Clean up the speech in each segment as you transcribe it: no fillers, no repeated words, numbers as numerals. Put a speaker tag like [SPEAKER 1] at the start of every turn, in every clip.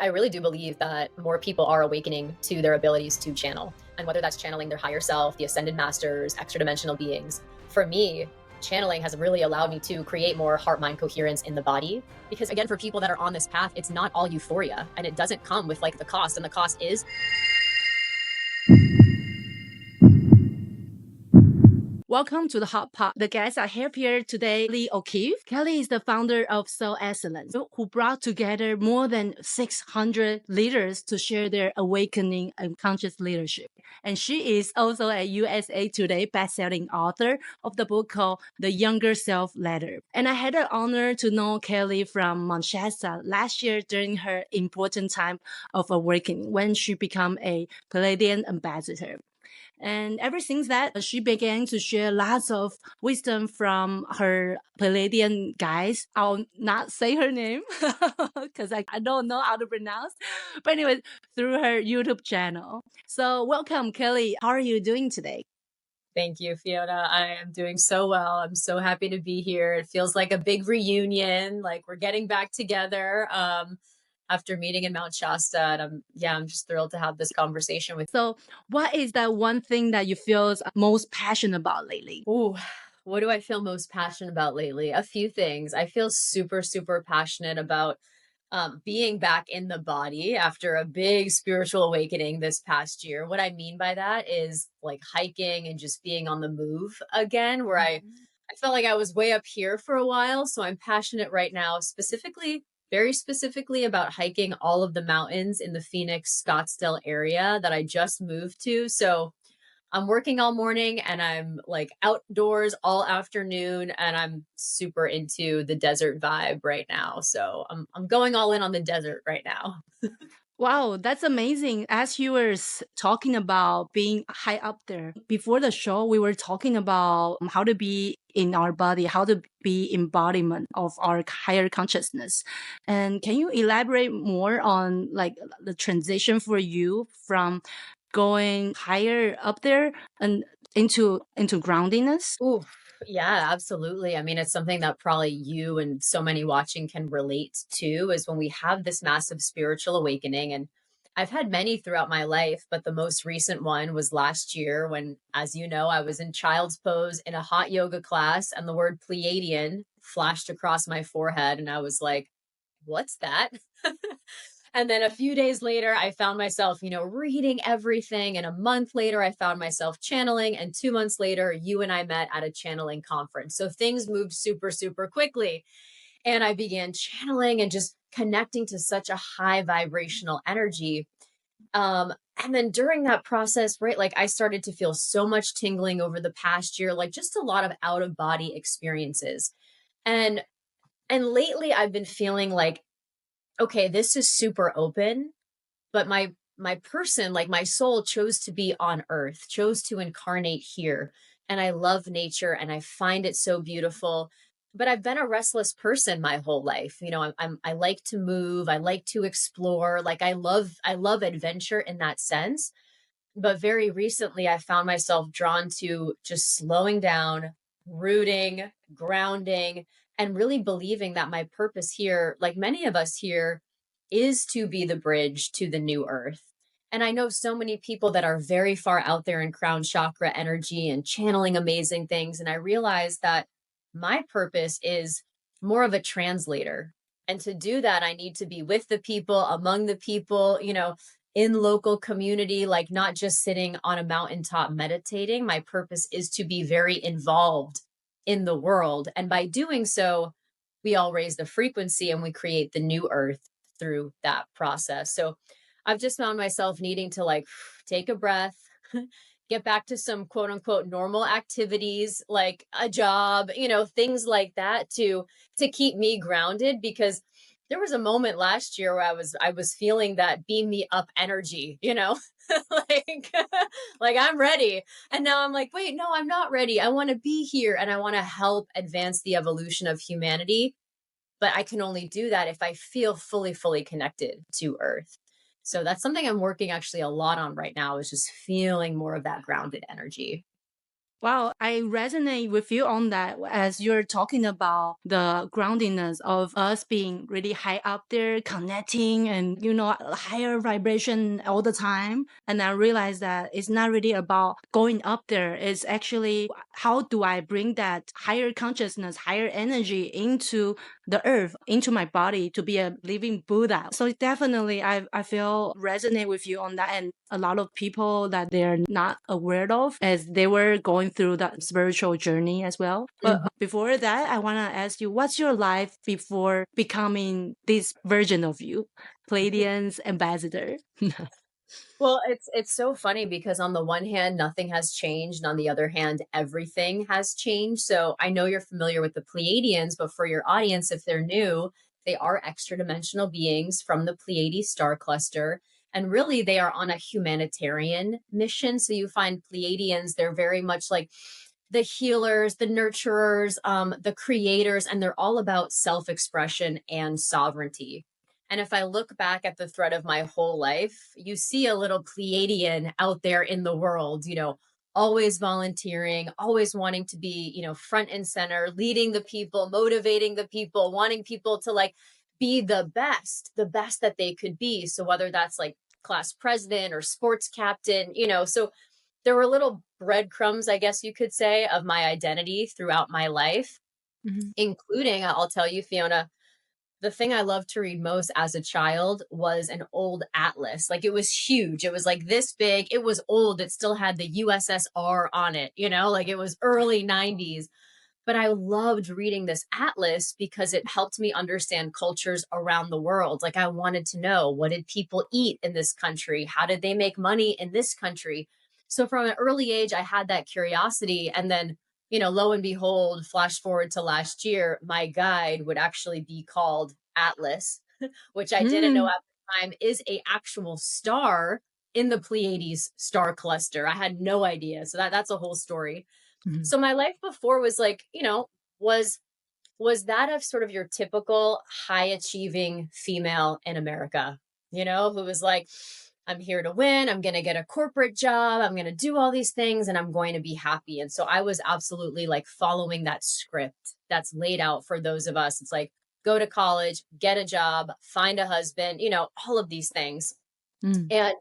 [SPEAKER 1] I really do believe that more people are awakening to their abilities to channel. And whether that's channeling their higher self, the ascended masters, extra dimensional beings, for me, channeling has really allowed me to create more heart-mind coherence in the body. Because again, for people that are on this path, it's not all euphoria and it doesn't come with like the cost. And the cost is
[SPEAKER 2] Welcome to the Hot Pot. The guests are here today. Kayleigh O'Keefe. Kayleigh is the founder of Soul Excellence, who brought together more than 600 leaders to share their awakening and conscious leadership. And she is also a USA Today bestselling author of the book called The Younger Self Letter. And I had the honor to know Kayleigh from Mount Shasta last year during her important time of awakening when she became a Pleiadian Ambassador. And ever since that, she began to share lots of wisdom from her Pleiadian guides. I'll not say her name because I don't know how to pronounce. But anyway, through her YouTube channel. So welcome, Kayleigh. How are you doing today?
[SPEAKER 1] Thank you, Fiona. I am doing so well. I'm so happy to be here. It feels like a big reunion, like we're getting back together after meeting in Mount Shasta. And I'm just thrilled to have this conversation with you.
[SPEAKER 2] So what is that one thing that you feel most passionate about lately?
[SPEAKER 1] Ooh, what do I feel most passionate about lately? A few things. I feel super, super passionate about being back in the body after a big spiritual awakening this past year. What I mean by that is like hiking and just being on the move again, where I felt like I was way up here for a while. So I'm passionate right now, very specifically about hiking all of the mountains in the Phoenix, Scottsdale area that I just moved to. So I'm working all morning and I'm like outdoors all afternoon and I'm super into the desert vibe right now. So I'm going all in on the desert right now.
[SPEAKER 2] Wow, that's amazing. As you were talking about being high up there, before the show, we were talking about how to be in our body, how to be embodiment of our higher consciousness. And can you elaborate more on like the transition for you from going higher up there and into groundiness?
[SPEAKER 1] Ooh, yeah, absolutely. I mean, it's something that probably you and so many watching can relate to is when we have this massive spiritual awakening. And I've had many throughout my life, but the most recent one was last year when, as you know, I was in child's pose in a hot yoga class and the word Pleiadian flashed across my forehead. And I was like, what's that? And then a few days later, I found myself, reading everything. And a month later, I found myself channeling. And 2 months later, you and I met at a channeling conference. So things moved super, super quickly. And I began channeling and just connecting to such a high vibrational energy. And then during that process, right, like I started to feel so much tingling over the past year, like just a lot of out of body experiences. And lately I've been feeling like, okay, this is super open, but my person, like my soul chose to be on earth, chose to incarnate here. And I love nature and I find it so beautiful. But I've been a restless person my whole life. I like to move, I like to explore, like I love adventure in that sense. But very recently I found myself drawn to just slowing down, rooting, grounding, and really believing that my purpose here, like many of us here, is to be the bridge to the new earth. And I know so many people that are very far out there in crown chakra energy and channeling amazing things. And I realized that my purpose is more of a translator. And to do that, I need to be with the people, among the people, in local community, like not just sitting on a mountaintop meditating. My purpose is to be very involved in the world. And by doing so, we all raise the frequency and we create the new earth through that process. So I've just found myself needing to like take a breath, get back to some quote unquote normal activities, like a job, things like that to keep me grounded, because there was a moment last year where I was feeling that beam me up energy, like, like I'm ready. And now I'm like, wait, no, I'm not ready. I want to be here and I want to help advance the evolution of humanity. But I can only do that if I feel fully, fully connected to Earth. So that's something I'm working actually a lot on right now, is just feeling more of that grounded energy.
[SPEAKER 2] Wow, I resonate with you on that as you're talking about the groundiness of us being really high up there, connecting and, higher vibration all the time. And I realized that it's not really about going up there. It's actually how do I bring that higher consciousness, higher energy into the earth, into my body to be a living Buddha. So definitely I feel resonate with you on that. And a lot of people that they're not aware of as they were going through that spiritual journey as well. But before that, I want to ask you, what's your life before becoming this version of you, Pleiadians Ambassador?
[SPEAKER 1] Well, it's so funny because on the one hand, nothing has changed, and on the other hand, everything has changed. So I know you're familiar with the Pleiadians, but for your audience, if they're new, they are extra dimensional beings from the Pleiades star cluster. And really, they are on a humanitarian mission. So you find Pleiadians, they're very much like the healers, the nurturers, the creators, and they're all about self-expression and sovereignty. And if I look back at the thread of my whole life, you see a little Pleiadian out there in the world, always volunteering, always wanting to be, front and center, leading the people, motivating the people, wanting people to like be the best that they could be. So whether that's like class president or sports captain, so there were little breadcrumbs, I guess you could say, of my identity throughout my life, including, I'll tell you, Fiona, the thing I loved to read most as a child was an old atlas. Like it was huge. It was like this big. It was old. It still had the USSR on it, like it was early 90s. But I loved reading this atlas because it helped me understand cultures around the world. Like I wanted to know, what did people eat in this country? How did they make money in this country? So from an early age, I had that curiosity. And then, lo and behold, flash forward to last year, my guide would actually be called Atlas, which I didn't know at the time is a actual star in the Pleiades star cluster. I had no idea. So that's a whole story. So my life before was like, was that of sort of your typical high achieving female in America, who was like, I'm here to win. I'm going to get a corporate job. I'm going to do all these things and I'm going to be happy. And so I was absolutely like following that script that's laid out for those of us. It's like, go to college, get a job, find a husband, all of these things. And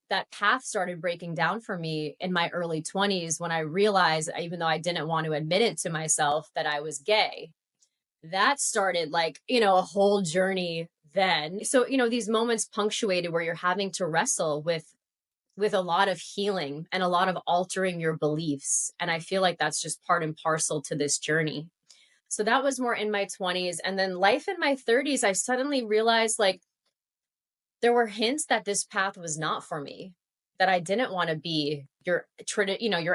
[SPEAKER 1] that path started breaking down for me in my early 20s when I realized, even though I didn't want to admit it to myself, that I was gay. That started like, a whole journey then. So, these moments punctuated where you're having to wrestle with a lot of healing and a lot of altering your beliefs. And I feel like that's just part and parcel to this journey. So that was more in my 20s. And then life in my 30s, I suddenly realized like, there were hints that this path was not for me, that I didn't want to be your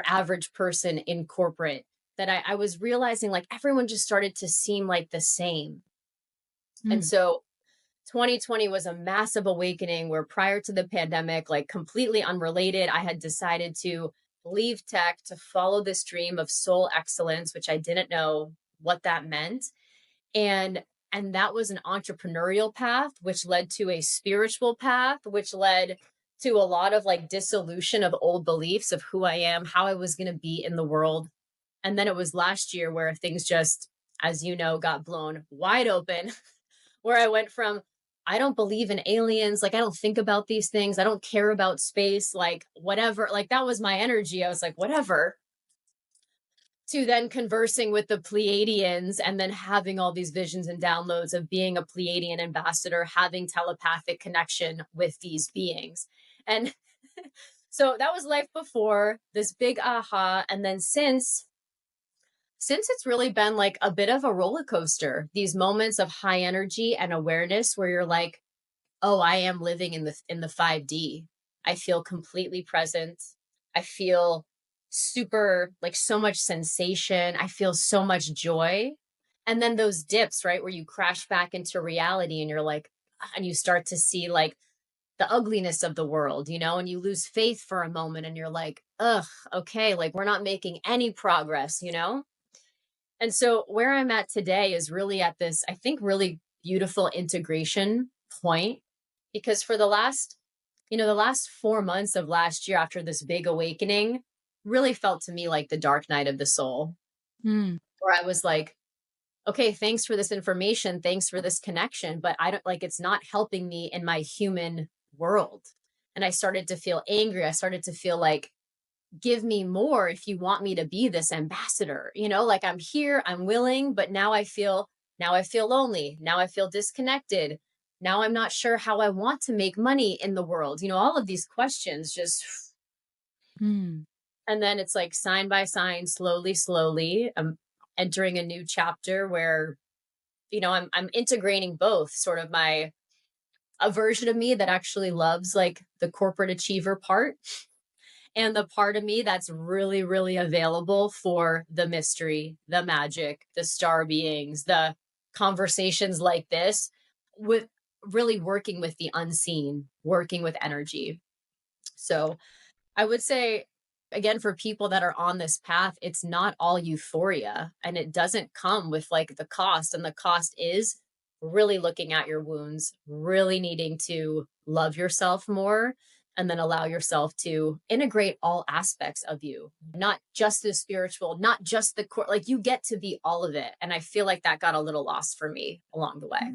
[SPEAKER 1] average person in corporate, that I was realizing like everyone just started to seem like the same. And so 2020 was a massive awakening where prior to the pandemic, like completely unrelated, I had decided to leave tech to follow this dream of soul excellence, which I didn't know what that meant. And that was an entrepreneurial path, which led to a spiritual path, which led to a lot of like dissolution of old beliefs of who I am, how I was going to be in the world. And then it was last year where things just, as you know, got blown wide open, where I went from, I don't believe in aliens. Like, I don't think about these things. I don't care about space, like whatever. Like that was my energy. I was like, whatever. To then conversing with the Pleiadians and then having all these visions and downloads of being a Pleiadian ambassador, having telepathic connection with these beings. And so that was life before, this big aha. And then since it's really been like a bit of a roller coaster, these moments of high energy and awareness where you're like, oh, I am living in the 5D. I feel completely present. I feel super, like so much sensation. I feel so much joy. And then those dips, right, where you crash back into reality and you're like, and you start to see like the ugliness of the world, and you lose faith for a moment and you're like, ugh, okay, like we're not making any progress, And so where I'm at today is really at this, I think, really beautiful integration point, because for the last 4 months of last year, after this big awakening, really felt to me like the dark night of the soul,
[SPEAKER 2] Mm.
[SPEAKER 1] where I was like, okay, thanks for this information. Thanks for this connection. But I don't like, it's not helping me in my human world. And I started to feel angry. I started to feel like, give me more if you want me to be this ambassador, like I'm here, I'm willing, but now I feel lonely. Now I feel disconnected. Now I'm not sure how I want to make money in the world. All of these questions just,
[SPEAKER 2] Mm.
[SPEAKER 1] and then it's like sign by sign, slowly, I'm entering a new chapter where, I'm integrating both sort of a version of me that actually loves like the corporate achiever part, and the part of me that's really, really available for the mystery, the magic, the star beings, the conversations like this, with really working with the unseen, working with energy. So I would say, again, for people that are on this path, it's not all euphoria, and it doesn't come with like the cost. And the cost is really looking at your wounds, really needing to love yourself more, and then allow yourself to integrate all aspects of you, not just the spiritual, not just the core, like you get to be all of it. And I feel like that got a little lost for me along the way.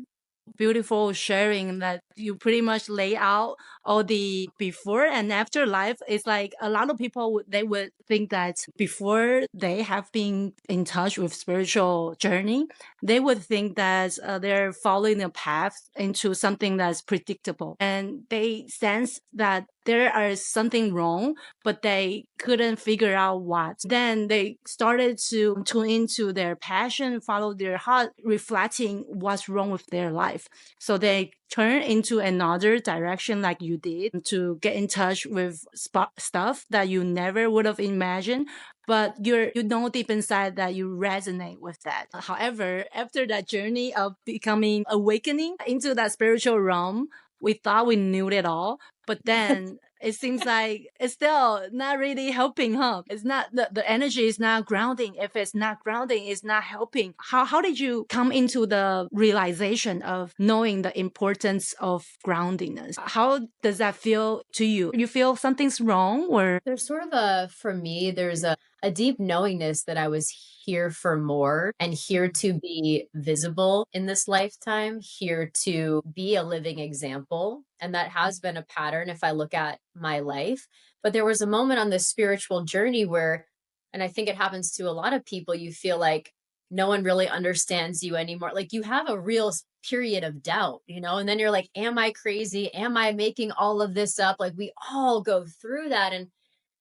[SPEAKER 2] Beautiful sharing that you pretty much lay out all the before and after life. It's like a lot of people, they would think that before they have been in touch with spiritual journey, they would think that they're following a path into something that's predictable, and they sense that there is something wrong, but they couldn't figure out what. Then they started to tune into their passion, follow their heart, reflecting what's wrong with their life. So they turn into another direction like you did, to get in touch with stuff that you never would have imagined, but you know deep inside that you resonate with that. However, after that journey of becoming awakening into that spiritual realm, we thought we knew it all, but then it seems like it's still not really helping, huh? It's not, the energy is not grounding. If it's not grounding, it's not helping. How did you come into the realization of knowing the importance of groundingness? How does that feel to you? You feel something's wrong, or?
[SPEAKER 1] There's sort of for me, there's a deep knowingness that I was here for more, and here to be visible in this lifetime, here to be a living example. And that has been a pattern if I look at my life. But there was a moment on this spiritual journey where, and I think it happens to a lot of people, you feel like no one really understands you anymore. Like you have a real period of doubt, and then you're like, am I crazy? Am I making all of this up? Like we all go through that. And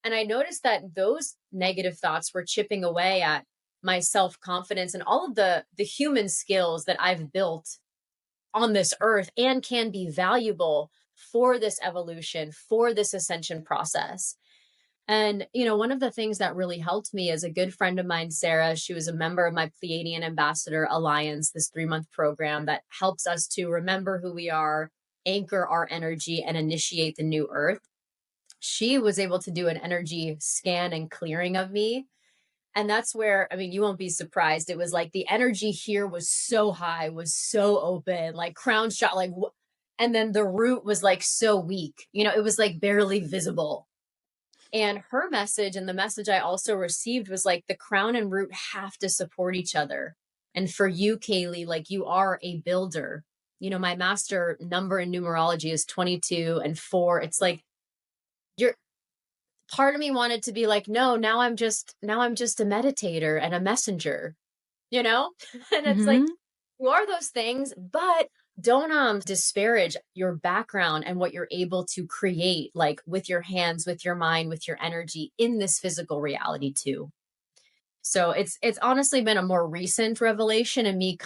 [SPEAKER 1] I noticed that those negative thoughts were chipping away at my self-confidence and all of the human skills that I've built on this earth and can be valuable for this evolution, for this ascension process. And, one of the things that really helped me is a good friend of mine, Sarah. She was a member of my Pleiadian Ambassador Alliance, this 3-month program that helps us to remember who we are, anchor our energy, and initiate the new earth. She was able to do an energy scan and clearing of me. And that's where, you won't be surprised. It was like the energy here was so high, was so open, like crown shot, like, and then the root was like so weak, it was like barely visible. And her message, and the message I also received, was like the crown and root have to support each other. And for you, Kayleigh, like you are a builder. My master number in numerology is 22 and 4. It's like part of me wanted to be like, no, now I'm just a meditator and a messenger, and it's like, you are those things, but don't disparage your background and what you're able to create, like with your hands, with your mind, with your energy in this physical reality too. So it's honestly been a more recent revelation, and me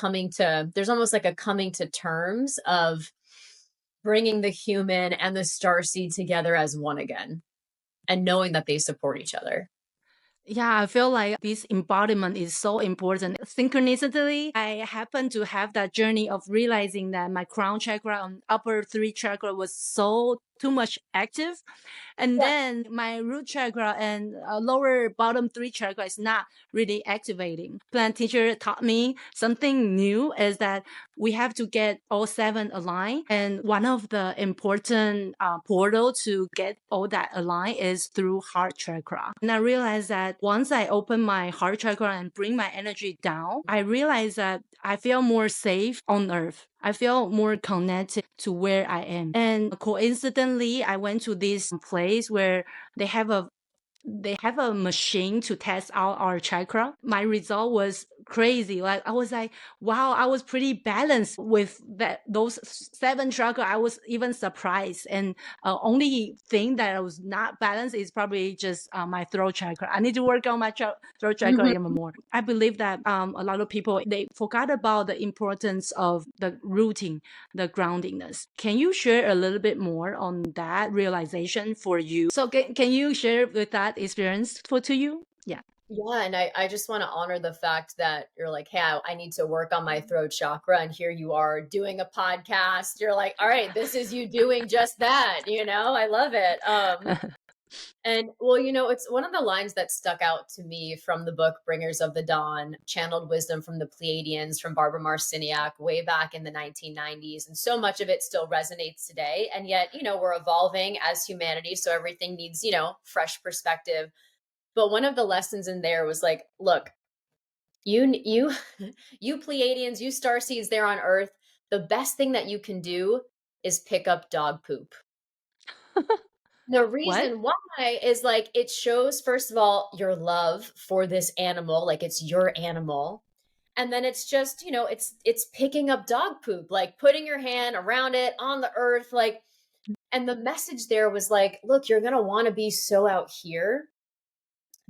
[SPEAKER 1] there's almost like a coming to terms of bringing the human and the starseed together as one again, and knowing that they support each other.
[SPEAKER 2] Yeah, I feel like this embodiment is so important. Synchronicity, I happen to have that journey of realizing that my crown chakra and upper 3 chakra was so too much active. And then my root chakra and lower bottom 3 chakra is not really activating. Plant teacher taught me something new is that we have to get all 7 aligned. And one of the important portal to get all that aligned is through heart chakra. And I realized that once I open my heart chakra and bring my energy down, I realized that I feel more safe on earth. I feel more connected to where I am. And coincidentally, I went to this place where they have a machine to test out our chakra. My result was crazy. Like I was like, wow, I was pretty balanced with those 7 chakra. I was even surprised. And only thing that I was not balanced is probably just my throat chakra. I need to work on my throat chakra even more. I believe that a lot of people, they forgot about the importance of the rooting, the groundingness. Can you share a little bit more on that realization for you? So can you share with that experience to you? Yeah.
[SPEAKER 1] Yeah, and I just want to honor the fact that you're like, hey, I need to work on my throat chakra. And here you are doing a podcast. You're like, all right, this is you doing just that. I love it. And well, it's one of the lines that stuck out to me from the book Bringers of the Dawn, channeled wisdom from the Pleiadians, from Barbara Marciniak way back in the 1990s. And so much of it still resonates today. And yet, we're evolving as humanity. So everything needs, fresh perspective. But one of the lessons in there was like, look, you Pleiadians, you starseeds there on Earth, the best thing that you can do is pick up dog poop. The reason why is like, it shows, first of all, your love for this animal, like it's your animal. And then it's just, it's picking up dog poop, like putting your hand around it on the earth. Like, and the message there was like, look, you're going to want to be so out here.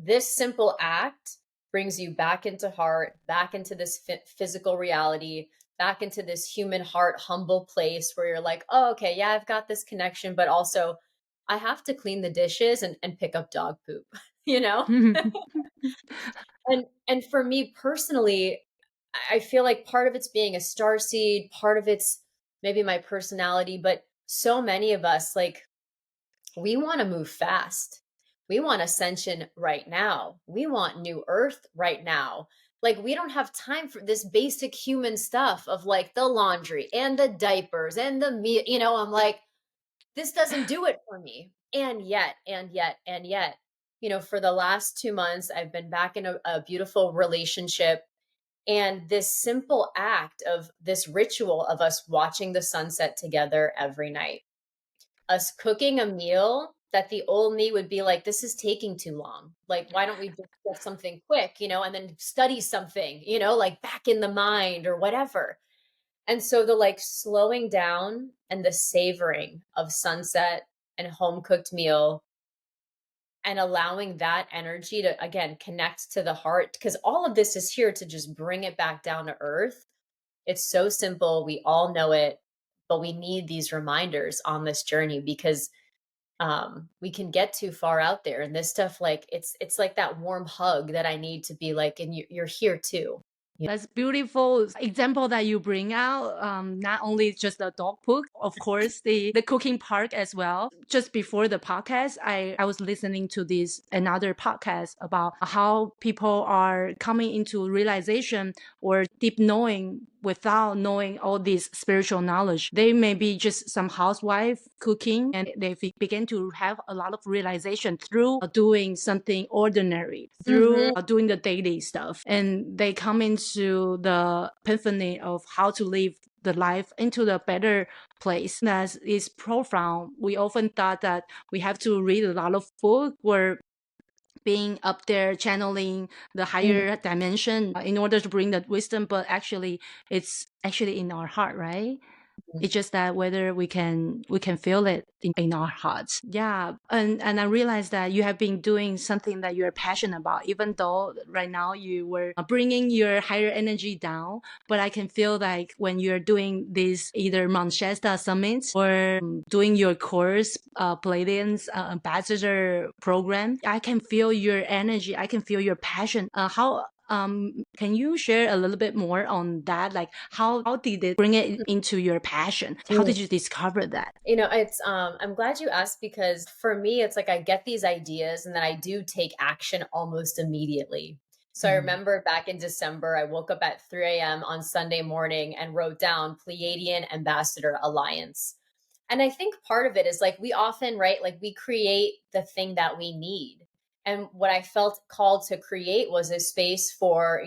[SPEAKER 1] This simple act brings you back into heart, back into this physical reality, back into this human heart, humble place where you're like, oh, okay, yeah, I've got this connection, but also I have to clean the dishes and pick up dog poop, And for me personally, I feel like part of it's being a starseed, part of it's maybe my personality, but so many of us, like, we want to move fast. We want ascension right now. We want new earth right now. Like, we don't have time for this basic human stuff of like the laundry and the diapers and the meal. I'm like, this doesn't do it for me. And yet, for the last 2 months, I've been back in a beautiful relationship. And this simple act of this ritual of us watching the sunset together every night, us cooking a meal that the old me would be like, this is taking too long. Like, why don't we just get something quick, and then study something, like back in the mind or whatever. And so the like slowing down and the savoring of sunset and home cooked meal and allowing that energy to, again, connect to the heart, because all of this is here to just bring it back down to earth. It's so simple. We all know it, but we need these reminders on this journey because we can get too far out there. And this stuff, like, it's like that warm hug that I need to be like, and you're here too.
[SPEAKER 2] That's beautiful example that you bring out. Not only just the dog poop, of course, the cooking part as well. Just before the podcast, I was listening to another podcast about how people are coming into realization or deep knowing without knowing all this spiritual knowledge. They may be just some housewife cooking, and they begin to have a lot of realization through doing something ordinary, through doing the daily stuff. And they come into the epiphany of how to live the life into the better place. That is profound. We often thought that we have to read a lot of book or being up there channeling the higher dimension in order to bring that wisdom, but actually it's actually in our heart, right? It's just that whether we can feel it in our hearts. Yeah. And I realized that you have been doing something that you're passionate about, even though right now you were bringing your higher energy down. But I can feel like when you're doing this either Mount Shasta summits or doing your course, Pleiadians Ambassador program, I can feel your energy. I can feel your passion. How Can you share a little bit more on that? Like how did it bring it into your passion? How did you discover that?
[SPEAKER 1] It's I'm glad you asked, because for me it's like I get these ideas and then I do take action almost immediately. So I remember back in December, I woke up at 3 a.m. on Sunday morning and wrote down Pleiadian Ambassador Alliance. And I think part of it is like we often, right, like we create the thing that we need. And what I felt called to create was a space for,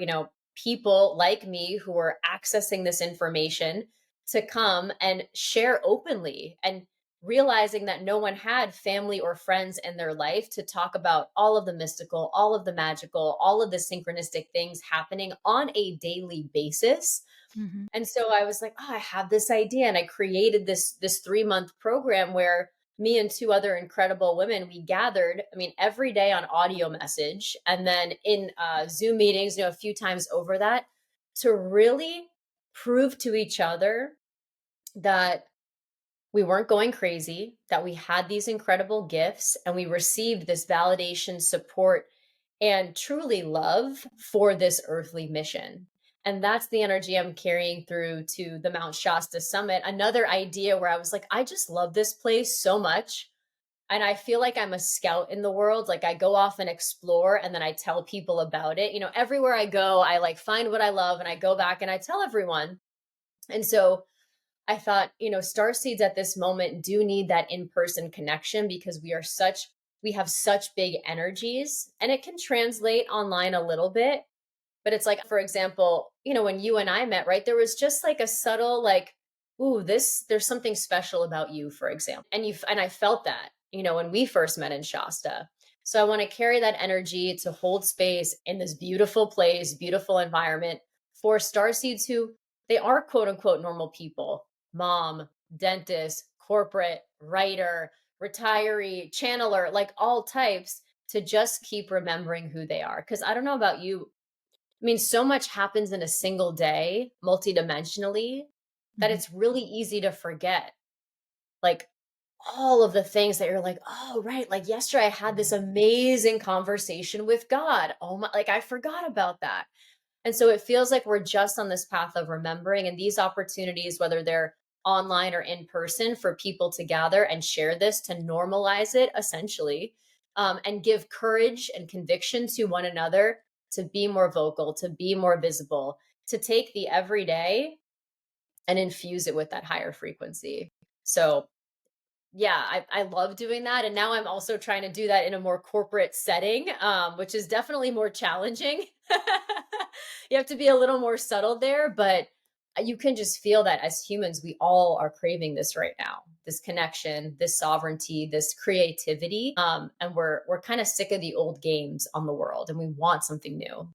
[SPEAKER 1] people like me who are accessing this information to come and share openly, and realizing that no one had family or friends in their life to talk about all of the mystical, all of the magical, all of the synchronistic things happening on a daily basis.
[SPEAKER 2] Mm-hmm.
[SPEAKER 1] And so I was like, oh, I have this idea. And I created this 3-month program where me and 2 other incredible women, we gathered, every day on audio message, and then in Zoom meetings, a few times over that, to really prove to each other that we weren't going crazy, that we had these incredible gifts, and we received this validation, support, and truly love for this earthly mission. And that's the energy I'm carrying through to the Mount Shasta summit. Another idea where I was like, I just love this place so much. And I feel like I'm a scout in the world. Like I go off and explore, and then I tell people about it. Everywhere I go, I like find what I love and I go back and I tell everyone. And so I thought, starseeds at this moment do need that in-person connection, because we have such big energies, and it can translate online a little bit. But it's like, for example, when you and I met, right, there was just like a subtle, like, ooh, there's something special about you, for example. And I felt that, when we first met in Shasta. So I want to carry that energy to hold space in this beautiful place, beautiful environment for starseeds who they are quote unquote normal people, mom, dentist, corporate, writer, retiree, channeler, like all types, to just keep remembering who they are. Because I don't know about you, so much happens in a single day, multidimensionally, that it's really easy to forget. Like all of the things that you're like, oh, right. Like yesterday, I had this amazing conversation with God. Oh my, like I forgot about that. And so it feels like we're just on this path of remembering, and these opportunities, whether they're online or in person, for people to gather and share this, to normalize it essentially, and give courage and conviction to one another to be more vocal, to be more visible, to take the everyday and infuse it with that higher frequency. So yeah, I love doing that. And now I'm also trying to do that in a more corporate setting, which is definitely more challenging. You have to be a little more subtle there, but you can just feel that as humans, we all are craving this right now, this connection, this sovereignty, this creativity. And we're kind of sick of the old games on the world, and we want something new.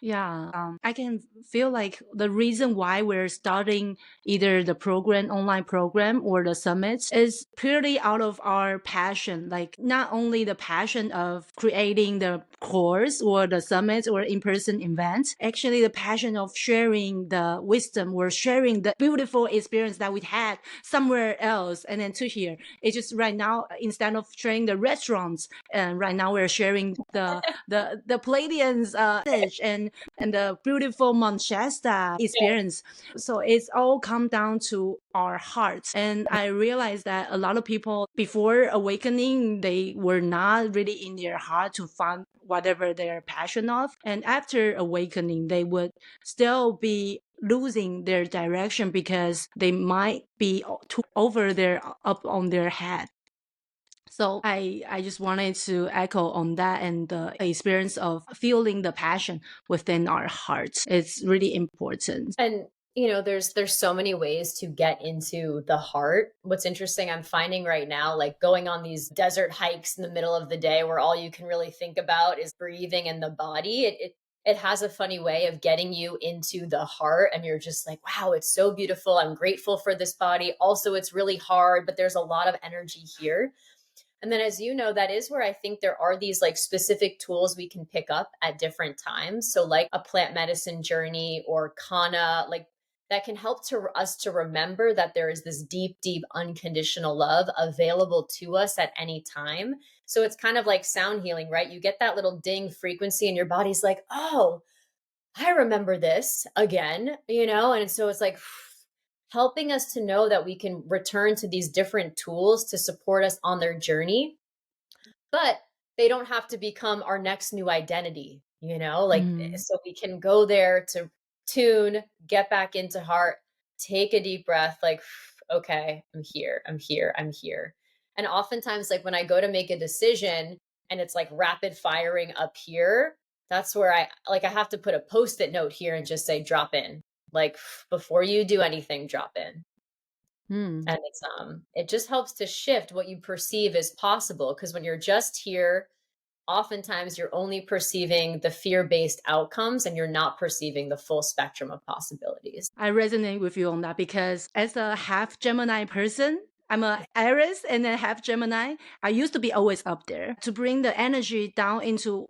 [SPEAKER 2] Yeah, I can feel like the reason why we're starting either the program, online program, or the summits is purely out of our passion. Like not only the passion of creating the course or the summits or in-person events, actually the passion of sharing the wisdom or sharing the beautiful experience that we had somewhere else and then to here. It's just right now, instead of sharing the restaurants, and right now we're sharing the Pleiadians and the beautiful Mount Shasta experience. So it's all come down to our hearts. And I realized that a lot of people before awakening, they were not really in their heart to find whatever they're passionate of. And after awakening, they would still be losing their direction because they might be too over their up on their head. So I just wanted to echo on that, and the experience of feeling the passion within our hearts. It's really important.
[SPEAKER 1] And there's so many ways to get into the heart. What's interesting, I'm finding right now, like going on these desert hikes in the middle of the day where all you can really think about is breathing and the body. It has a funny way of getting you into the heart, and you're just like, wow, it's so beautiful. I'm grateful for this body. Also, it's really hard, but there's a lot of energy here. And then, as you know, that is where I think there are these like specific tools we can pick up at different times. So like a plant medicine journey or Kana, like that can help to us to remember that there is this deep, deep unconditional love available to us at any time. So it's kind of like sound healing, right? You get that little ding frequency and your body's like, oh, I remember this again, and so it's like helping us to know that we can return to these different tools to support us on their journey, but they don't have to become our next new identity, like
[SPEAKER 2] Mm.
[SPEAKER 1] so we can go there to tune, get back into heart, take a deep breath, like, okay, I'm here, I'm here, I'm here. And oftentimes, like when I go to make a decision and it's like rapid firing up here, that's where I have to put a post-it note here and just say, drop in. Like before you do anything, drop in.
[SPEAKER 2] Mm.
[SPEAKER 1] And it just helps to shift what you perceive as possible. Because when you're just here, oftentimes you're only perceiving the fear-based outcomes and you're not perceiving the full spectrum of possibilities.
[SPEAKER 2] I resonate with you on that because as a half Gemini person, I'm a Aries and then half Gemini. I used to be always up there to bring the energy down into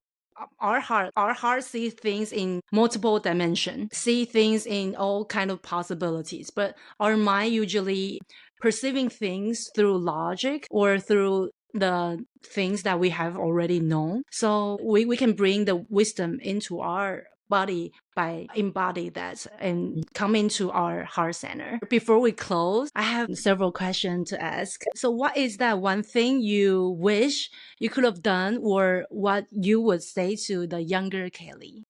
[SPEAKER 2] our heart. Our heart sees things in multiple dimensions, see things in all kind of possibilities. But our mind usually perceiving things through logic or through the things that we have already known. So we can bring the wisdom into our body by embody that and come into our heart center. Before we close, I have several questions to ask. So what is that one thing you wish you could have done or what you would say to the younger Kayleigh?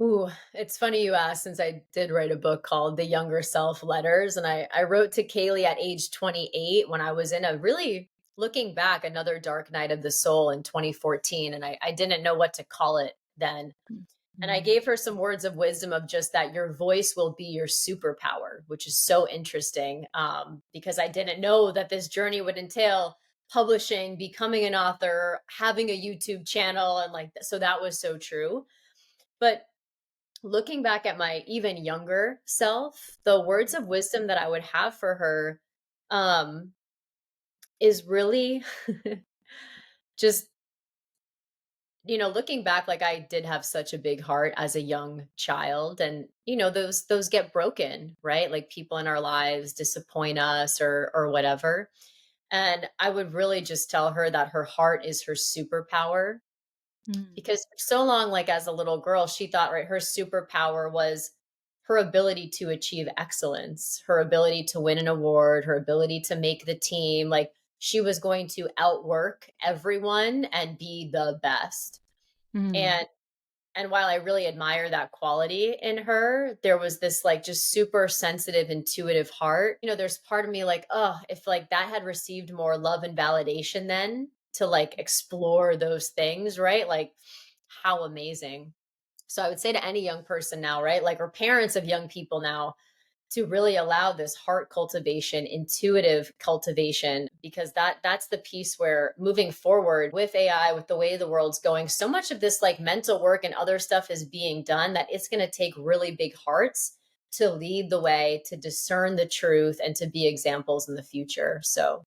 [SPEAKER 1] Ooh, it's funny you asked since I did write a book called The Younger Self Letters. And I wrote to Kayleigh at age 28 when I was in a really, looking back, another dark night of the soul in 2014. And I didn't know what to call it then. And I gave her some words of wisdom of just that your voice will be your superpower, which is so interesting, because I didn't know that this journey would entail publishing, becoming an author, having a YouTube channel. And like, so that was so true. But looking back at my even younger self, the words of wisdom that I would have for her um, is really just, looking back, like I did have such a big heart as a young child, and those get broken, right? Like people in our lives disappoint us or whatever. And I would really just tell her that her heart is her superpower,
[SPEAKER 2] Mm.
[SPEAKER 1] because for so long, like as a little girl, she thought, right, her superpower was her ability to achieve excellence, her ability to win an award, her ability to make the team. Like she was going to outwork everyone and be the best.
[SPEAKER 2] Mm.
[SPEAKER 1] And while I really admire that quality in her, there was this like just super sensitive, intuitive heart. There's part of me like, oh, if like that had received more love and validation then to like explore those things, right? Like how amazing. So I would say to any young person now, right? Like, or parents of young people now, to really allow this heart cultivation, intuitive cultivation, because that's the piece where moving forward with AI, with the way the world's going, so much of this like mental work and other stuff is being done that it's going to take really big hearts to lead the way, to discern the truth, and to be examples in the future. So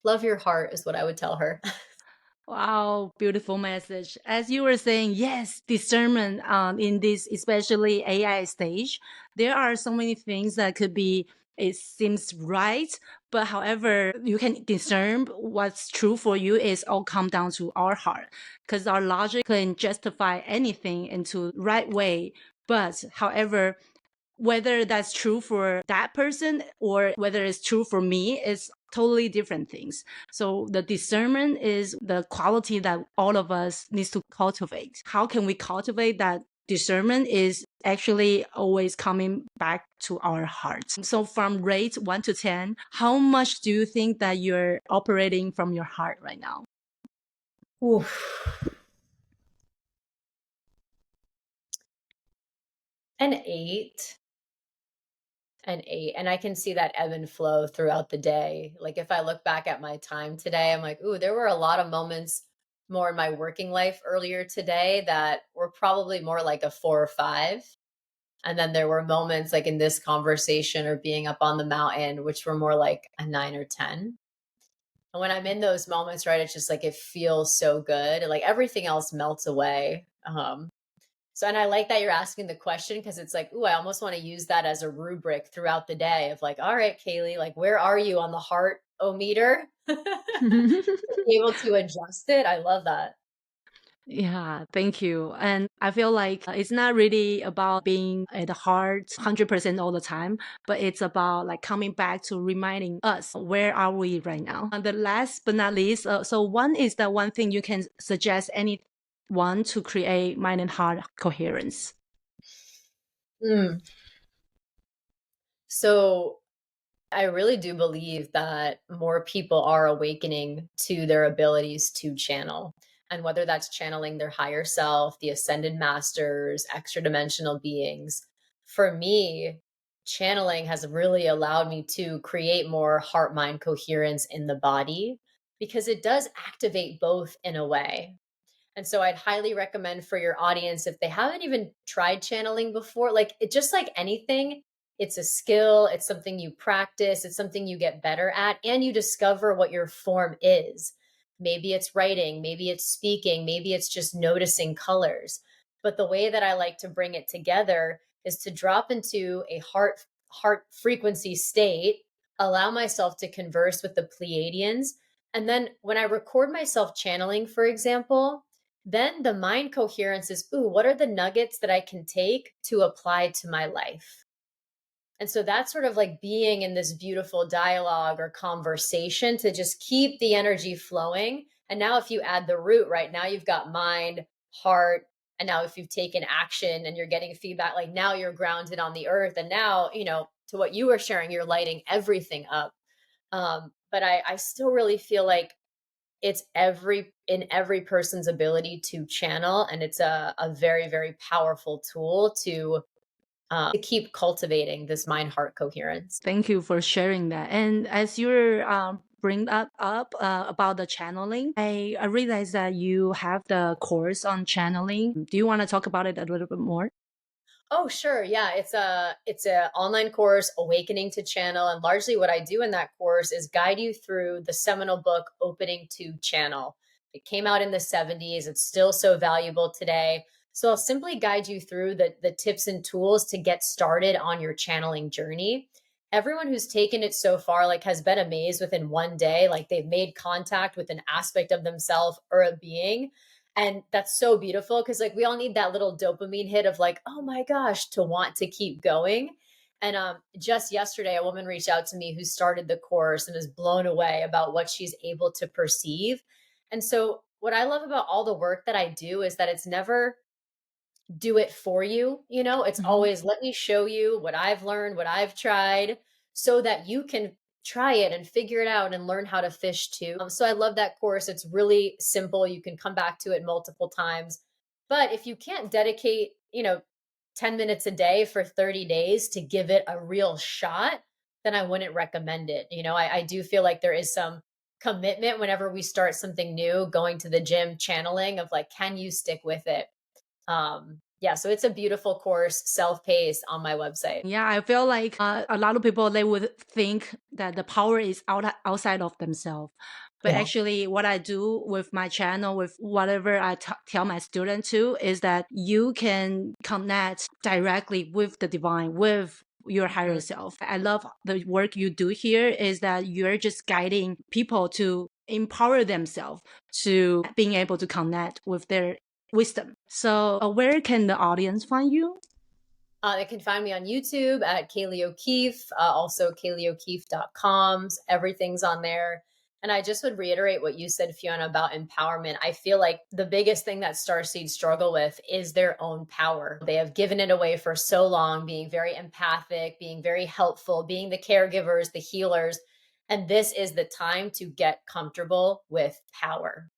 [SPEAKER 1] love your heart is what I would tell her.
[SPEAKER 2] Wow, beautiful message. As you were saying, yes, discernment in this, especially AI stage, there are so many things that could be, it seems right, but however, you can discern what's true for you is all come down to our heart because our logic can justify anything into right way. But however, whether that's true for that person or whether it's true for me is totally different things. So the discernment is the quality that all of us needs to cultivate. How can we cultivate that discernment is actually always coming back to our hearts. So from rate 1 to 10, how much do you think that you're operating from your heart right now?
[SPEAKER 1] Oof. An 8. An 8. And I can see that ebb and flow throughout the day. Like if I look back at my time today, I'm like, ooh, there were a lot of moments more in my working life earlier today that were probably more like a 4 or 5. And then there were moments like in this conversation or being up on the mountain, which were more like a 9 or 10. And when I'm in those moments, right, it's just like it feels so good. And like everything else melts away. So, and I like that you're asking the question because it's like, ooh, I almost want to use that as a rubric throughout the day of like, all right, Kayleigh, like, where are you on the heart-o-meter? Be able to adjust it. I love that.
[SPEAKER 2] Yeah, thank you. And I feel like it's not really about being at the heart 100% all the time, but it's about like coming back to reminding us where are we right now. And the last but not least, so one is the one thing you can suggest anyone to create mind and heart coherence.
[SPEAKER 1] Mm. So I really do believe that more people are awakening to their abilities to channel. And whether that's channeling their higher self, the ascended masters, extra dimensional beings, for me, channeling has really allowed me to create more heart mind coherence in the body because it does activate both in a way. And so I'd highly recommend for your audience, if they haven't even tried channeling before, like it just like anything, it's a skill, it's something you practice, it's something you get better at, and you discover what your form is. Maybe it's writing, maybe it's speaking, maybe it's just noticing colors. But the way that I like to bring it together is to drop into a heart frequency state, allow myself to converse with the Pleiadians. And then when I record myself channeling, for example, then the mind coherence is, ooh, what are the nuggets that I can take to apply to my life? And so that's sort of like being in this beautiful dialogue or conversation to just keep the energy flowing. And now, if you add the root, right now you've got mind, heart. And now, if you've taken action and you're getting feedback, like now you're grounded on the earth. And now, to what you were sharing, you're lighting everything up. But I still really feel like it's in every person's ability to channel, and it's a very, very powerful tool to keep cultivating this mind heart coherence.
[SPEAKER 2] Thank you for sharing that. And as you're bring that up about the channeling, I realized that you have the course on channeling. Do you want to talk about it a little bit more?
[SPEAKER 1] Oh, sure. Yeah, it's a online course, Awakening to Channel, and largely what I do in that course is guide you through the seminal book Opening to Channel. It came out in the 70s. It's still so valuable today. So I'll simply guide you through the tips and tools to get started on your channeling journey. Everyone who's taken it so far like has been amazed within one day, like they've made contact with an aspect of themselves or a being, and that's so beautiful because like we all need that little dopamine hit of like, oh my gosh, to want to keep going. And just yesterday, a woman reached out to me who started the course and is blown away about what she's able to perceive. And so, what I love about all the work that I do is that it's never do it for you. It's
[SPEAKER 2] Mhm.
[SPEAKER 1] always let me show you what I've learned, what I've tried, so that you can try it and figure it out and learn how to fish too. So I love that course. It's really simple. You can come back to it multiple times. But if you can't dedicate, 10 minutes a day for 30 days to give it a real shot, then I wouldn't recommend it. I do feel like there is some commitment whenever we start something new, going to the gym, channeling of like, can you stick with it? Yeah, so it's a beautiful course, self-paced on my website.
[SPEAKER 2] Yeah, I feel like a lot of people they would think that the power is outside of themselves. But
[SPEAKER 1] Yeah.
[SPEAKER 2] actually, what I do with my channel, with whatever I tell my student to, is that you can connect directly with the divine, with your higher
[SPEAKER 1] Mhm.
[SPEAKER 2] self. I love the work you do here is that you're just guiding people to empower themselves to being able to connect with their wisdom. So, where can the audience find you?
[SPEAKER 1] They can find me on YouTube at Kayleigh O'Keefe, also KayleighO'Keefe.com. Everything's on there. And I just would reiterate what you said, Fiona, about empowerment. I feel like the biggest thing that Starseed struggle with is their own power. They have given it away for so long, being very empathic, being very helpful, being the caregivers, the healers. And this is the time to get comfortable with power.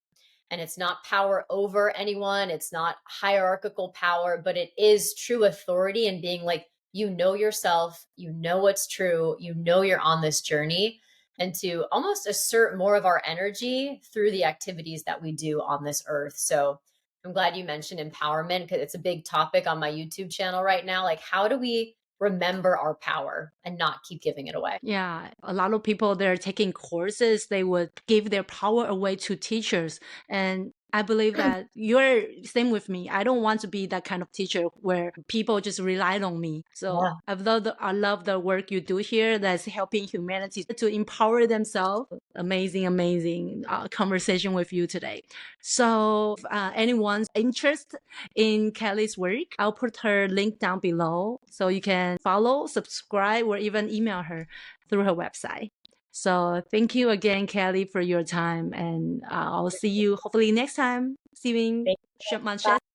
[SPEAKER 1] And it's not power over anyone, it's not hierarchical power, but it is true authority and being like, yourself, what's true, you're on this journey, and to almost assert more of our energy through the activities that we do on this earth. So I'm glad you mentioned empowerment because it's a big topic on my YouTube channel right now. Like, how do we remember our power and not keep giving it away?
[SPEAKER 2] Yeah, a lot of people they're taking courses, they would give their power away to teachers. And I believe that you're same with me. I don't want to be that kind of teacher where people just rely on me. So
[SPEAKER 1] Yeah.
[SPEAKER 2] I love the work you do here that's helping humanity to empower themselves. Amazing conversation with you today. So if anyone's interested in Kayleigh's work, I'll put her link down below so you can follow, subscribe, or even email her through her website. So thank you again, Kayleigh, for your time. And I'll see you hopefully next time. See you in Mount Shasta.